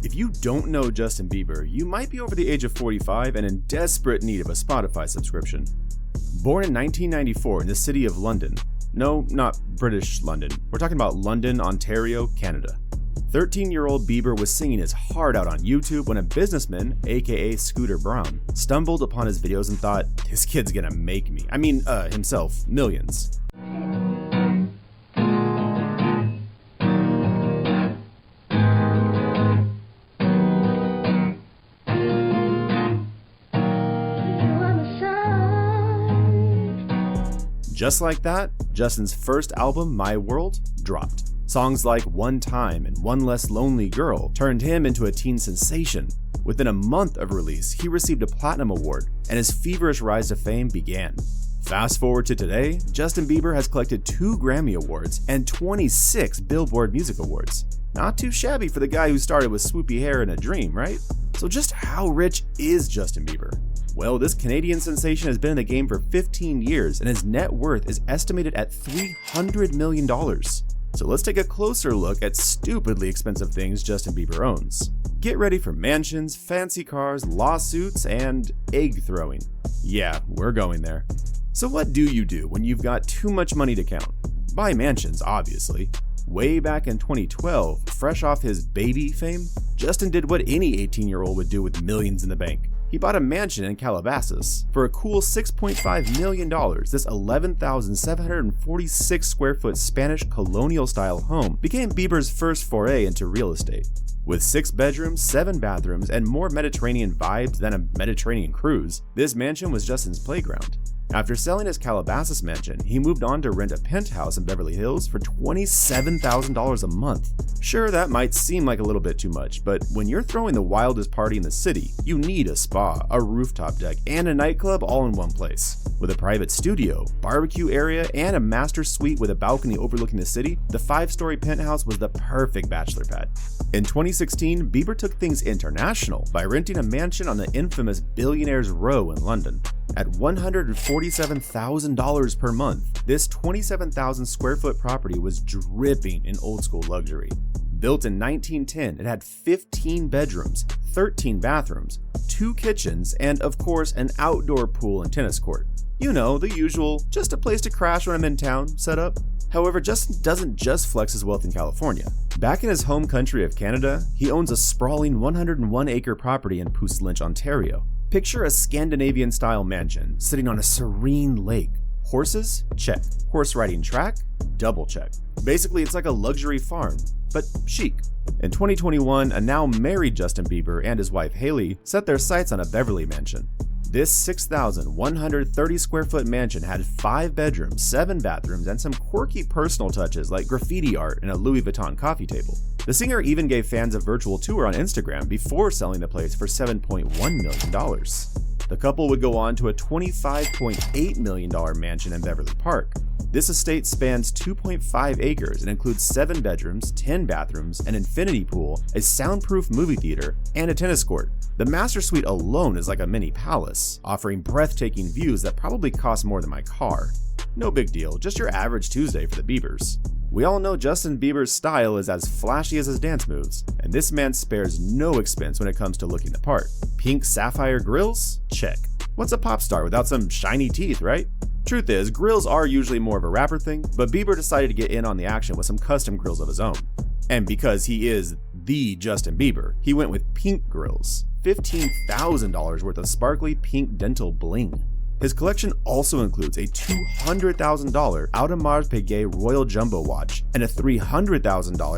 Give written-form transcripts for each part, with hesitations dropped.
If you don't know Justin Bieber, you might be over the age of 45 and in desperate need of a Spotify subscription. Born in 1994 in the city of London. No, not British London. We're talking about London, Ontario, Canada. 13-year-old Bieber was singing his heart out on YouTube when a businessman, aka Scooter Braun, stumbled upon his videos and thought, this kid's gonna make me, himself, millions. Just like that, Justin's first album, My World, dropped. Songs like One Time and One Less Lonely Girl turned him into a teen sensation. Within a month of release, he received a platinum award, and his feverish rise to fame began. Fast forward to today, Justin Bieber has collected 2 Grammy Awards and 26 Billboard Music Awards. Not too shabby for the guy who started with swoopy hair and a dream, right? So just how rich is Justin Bieber? Well, this Canadian sensation has been in the game for 15 years, and his net worth is estimated at $300 million. So let's take a closer look at stupidly expensive things Justin Bieber owns. Get ready for mansions, fancy cars, lawsuits, and egg throwing. Yeah, we're going there. So what do you do when you've got too much money to count? Buy mansions, obviously. Way back in 2012, fresh off his Baby fame, Justin did what any 18-year-old would do with millions in the bank. He bought a mansion in Calabasas. For a cool $6.5 million, this 11,746 square foot Spanish colonial-style home became Bieber's first foray into real estate. With 6 bedrooms, 7 bathrooms, and more Mediterranean vibes than a Mediterranean cruise, this mansion was Justin's playground. After selling his Calabasas mansion, he moved on to rent a penthouse in Beverly Hills for $27,000 a month. Sure, that might seem like a little bit too much, but when you're throwing the wildest party in the city, you need a spa, a rooftop deck, and a nightclub all in one place. With a private studio, barbecue area, and a master suite with a balcony overlooking the city, the 5-story penthouse was the perfect bachelor pad. In 2016, Bieber took things international by renting a mansion on the infamous Billionaires Row in London. At $147,000 per month, this 27,000 square foot property was dripping in old school luxury. Built in 1910, it had 15 bedrooms, 13 bathrooms, 2 kitchens, and of course an outdoor pool and tennis court. You know, the usual, just a place to crash when I'm in town setup. However, Justin doesn't just flex his wealth in California. Back in his home country of Canada, he owns a sprawling 101-acre property in Puslinch, Ontario. Picture a Scandinavian-style mansion sitting on a serene lake. Horses? Check. Horse riding track? Double check. Basically, it's like a luxury farm, but chic. In 2021, a now married Justin Bieber and his wife Hailey set their sights on a Beverly mansion. This 6,130 square foot mansion had 5 bedrooms, 7 bathrooms, and some quirky personal touches like graffiti art and a Louis Vuitton coffee table. The singer even gave fans a virtual tour on Instagram before selling the place for $7.1 million. The couple would go on to a $25.8 million mansion in Beverly Park. This estate spans 2.5 acres and includes 7 bedrooms, 10 bathrooms, an infinity pool, a soundproof movie theater, and a tennis court. The master suite alone is like a mini palace, offering breathtaking views that probably cost more than my car. No big deal, just your average Tuesday for the Biebers. We all know Justin Bieber's style is as flashy as his dance moves, and this man spares no expense when it comes to looking the part. Pink sapphire grills? Check. What's a pop star without some shiny teeth, right? Truth is, grills are usually more of a rapper thing, but Bieber decided to get in on the action with some custom grills of his own. And because he is the Justin Bieber, he went with pink grills. $15,000 worth of sparkly pink dental bling. His collection also includes a $200,000 Audemars Piguet Royal Jumbo watch and a $300,000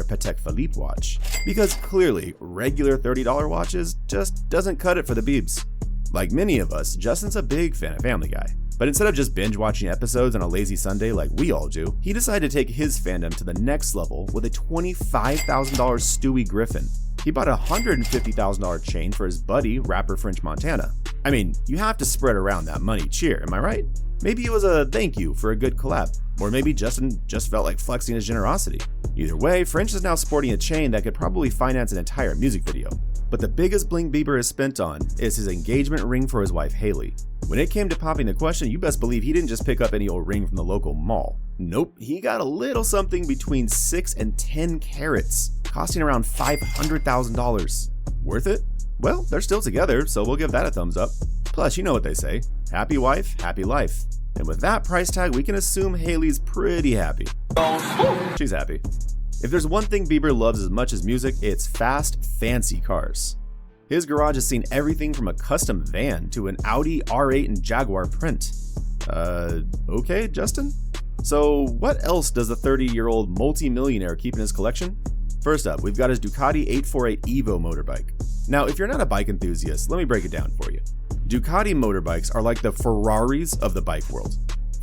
Patek Philippe watch. Because clearly, regular $30 watches just doesn't cut it for the Biebs. Like many of us, Justin's a big fan of Family Guy. But instead of just binge watching episodes on a lazy Sunday like we all do, he decided to take his fandom to the next level with a $25,000 Stewie Griffin. He bought a $150,000 chain for his buddy, rapper French Montana. I mean, you have to spread around that money cheer, am I right? Maybe it was a thank you for a good collab, or maybe Justin just felt like flexing his generosity. Either way, French is now sporting a chain that could probably finance an entire music video. But the biggest bling Bieber has spent on is his engagement ring for his wife Hailey. When it came to popping the question, you best believe he didn't just pick up any old ring from the local mall. Nope, he got a little something between 6 and 10 carats, costing around $500,000. Worth it? Well, they're still together, so we'll give that a thumbs up. Plus, you know what they say, happy wife, happy life. And with that price tag, we can assume Hailey's pretty happy. She's happy. If there's one thing Bieber loves as much as music, it's fast, fancy cars. His garage has seen everything from a custom van to an Audi R8 and Jaguar print. Okay, Justin? So what else does the 30-year-old multi-millionaire keep in his collection? First up, we've got his Ducati 848 Evo motorbike. Now, if you're not a bike enthusiast, let me break it down for you. Ducati motorbikes are like the Ferraris of the bike world.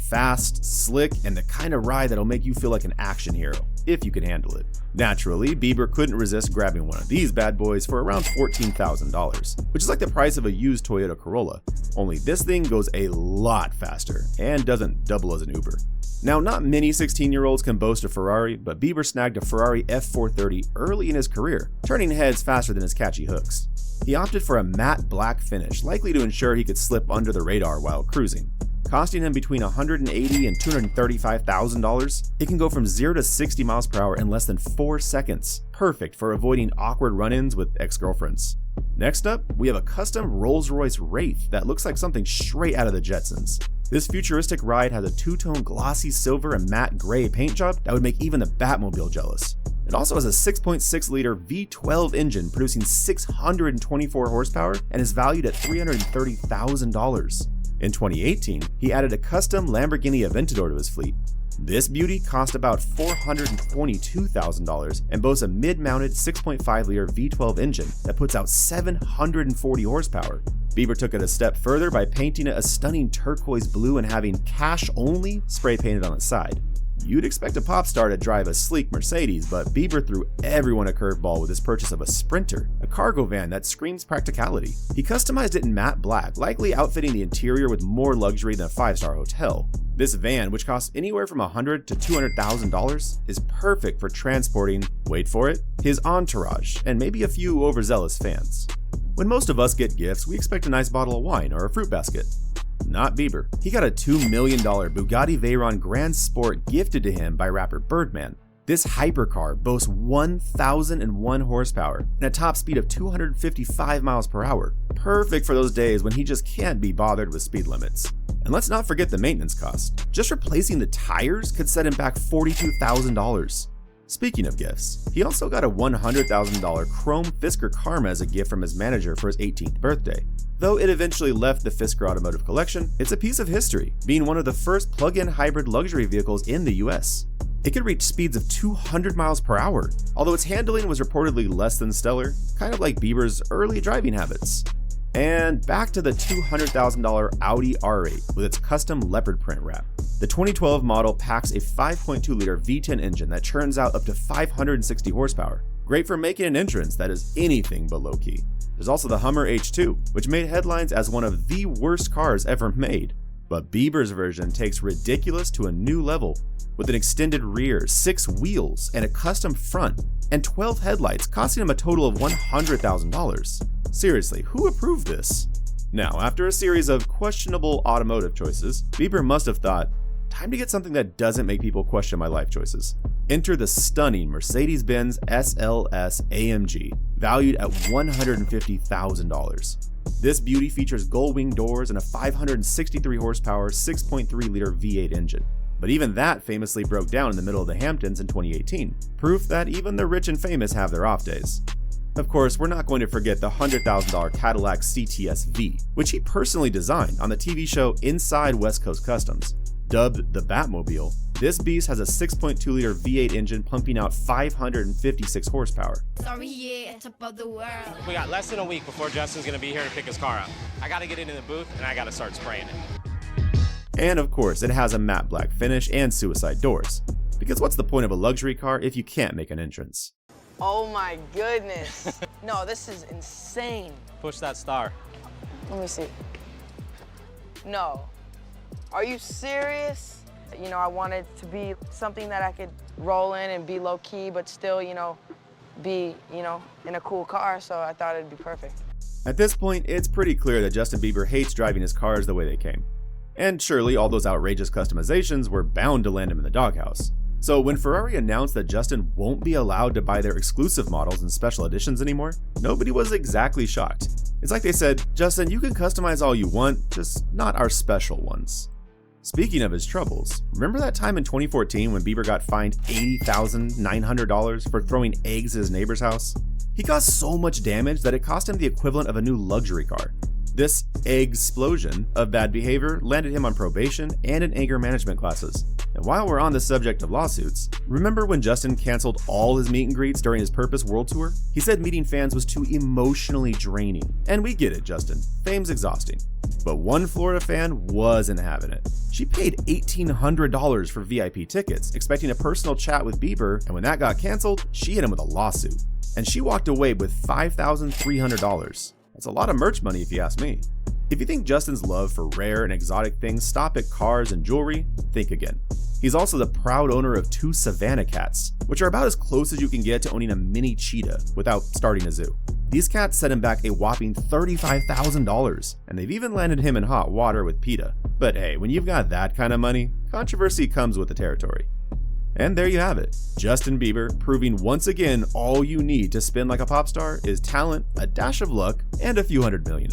Fast, slick, and the kind of ride that'll make you feel like an action hero, if you can handle it. Naturally, Bieber couldn't resist grabbing one of these bad boys for around $14,000, which is like the price of a used Toyota Corolla, only this thing goes a lot faster and doesn't double as an Uber. Now, not many 16-year-olds can boast a Ferrari, but Bieber snagged a Ferrari F430 early in his career, turning heads faster than his catchy hooks. He opted for a matte black finish, likely to ensure he could slip under the radar while cruising. Costing him between $180,000 and $235,000, it can go from 0 to 60 miles per hour in less than 4 seconds, perfect for avoiding awkward run-ins with ex-girlfriends. Next up, we have a custom Rolls-Royce Wraith that looks like something straight out of the Jetsons. This futuristic ride has a two-tone glossy silver and matte gray paint job that would make even the Batmobile jealous. It also has a 6.6-liter V12 engine producing 624 horsepower and is valued at $330,000. In 2018, he added a custom Lamborghini Aventador to his fleet. This beauty cost about $422,000 and boasts a mid-mounted 6.5-liter V12 engine that puts out 740 horsepower. Bieber took it a step further by painting it a stunning turquoise blue and having "cash only" spray painted on its side. You'd expect a pop star to drive a sleek Mercedes, but Bieber threw everyone a curveball with his purchase of a Sprinter, a cargo van that screams practicality. He customized it in matte black, likely outfitting the interior with more luxury than a 5-star hotel. This van, which costs anywhere from $100,000 to $200,000, is perfect for transporting, wait for it, his entourage, and maybe a few overzealous fans. When most of us get gifts, we expect a nice bottle of wine or a fruit basket. Not Bieber. He got a $2 million Bugatti Veyron Grand Sport gifted to him by rapper Birdman. This hypercar boasts 1,001 horsepower and a top speed of 255 miles per hour, perfect for those days when he just can't be bothered with speed limits. And let's not forget the maintenance cost. Just replacing the tires could set him back $42,000. Speaking of gifts, he also got a $100,000 chrome Fisker Karma as a gift from his manager for his 18th birthday. Though it eventually left the Fisker automotive collection, it's a piece of history, being one of the first plug-in hybrid luxury vehicles in the US. It could reach speeds of 200 miles per hour, although its handling was reportedly less than stellar, kind of like Bieber's early driving habits. And back to the $200,000 Audi R8 with its custom leopard print wrap. The 2012 model packs a 5.2-liter V10 engine that churns out up to 560 horsepower. Great for making an entrance that is anything but low-key. There's also the Hummer H2, which made headlines as one of the worst cars ever made. But Bieber's version takes ridiculous to a new level, with an extended rear, 6 wheels, and a custom front, and 12 headlights, costing him a total of $100,000. Seriously, who approved this? Now, after a series of questionable automotive choices, Bieber must have thought, time to get something that doesn't make people question my life choices. Enter the stunning Mercedes-Benz SLS AMG, valued at $150,000. This beauty features gull-wing doors and a 563 horsepower 6.3-liter V8 engine. But even that famously broke down in the middle of the Hamptons in 2018, proof that even the rich and famous have their off days. Of course, we're not going to forget the $100,000 Cadillac CTS V, which he personally designed on the TV show Inside West Coast Customs. Dubbed the Batmobile, this beast has a 6.2-liter V8 engine pumping out 556 horsepower. Sorry, yeah, top of the world. We got less than a week before Justin's gonna be here to pick his car up. I gotta get into the booth and I gotta start spraying it. And of course, it has a matte black finish and suicide doors. Because what's the point of a luxury car if you can't make an entrance? Oh my goodness. No, this is insane. Push that star. Let me see. No. Are you serious? You know, I wanted to be something that I could roll in and be low key, but still, be, in a cool car, so I thought it'd be perfect. At this point, it's pretty clear that Justin Bieber hates driving his cars the way they came. And surely all those outrageous customizations were bound to land him in the doghouse. So when Ferrari announced that Justin won't be allowed to buy their exclusive models and special editions anymore, nobody was exactly shocked. It's like they said, Justin, you can customize all you want, just not our special ones. Speaking of his troubles, remember that time in 2014 when Bieber got fined $80,900 for throwing eggs at his neighbor's house? He caused so much damage that it cost him the equivalent of a new luxury car. This explosion of bad behavior landed him on probation and in anger management classes. And while we're on the subject of lawsuits, remember when Justin canceled all his meet and greets during his Purpose World Tour? He said meeting fans was too emotionally draining. And we get it, Justin. Fame's exhausting. But one Florida fan wasn't having it. She paid $1,800 for VIP tickets, expecting a personal chat with Bieber, and when that got canceled, she hit him with a lawsuit. And she walked away with $5,300. That's a lot of merch money if you ask me. If you think Justin's love for rare and exotic things stop at cars and jewelry, think again. He's also the proud owner of 2 Savannah cats, which are about as close as you can get to owning a mini cheetah without starting a zoo. These cats set him back a whopping $35,000, and they've even landed him in hot water with PETA. But hey, when you've got that kind of money, controversy comes with the territory. And there you have it. Justin Bieber proving once again all you need to spin like a pop star is talent, a dash of luck, and a few $100 million.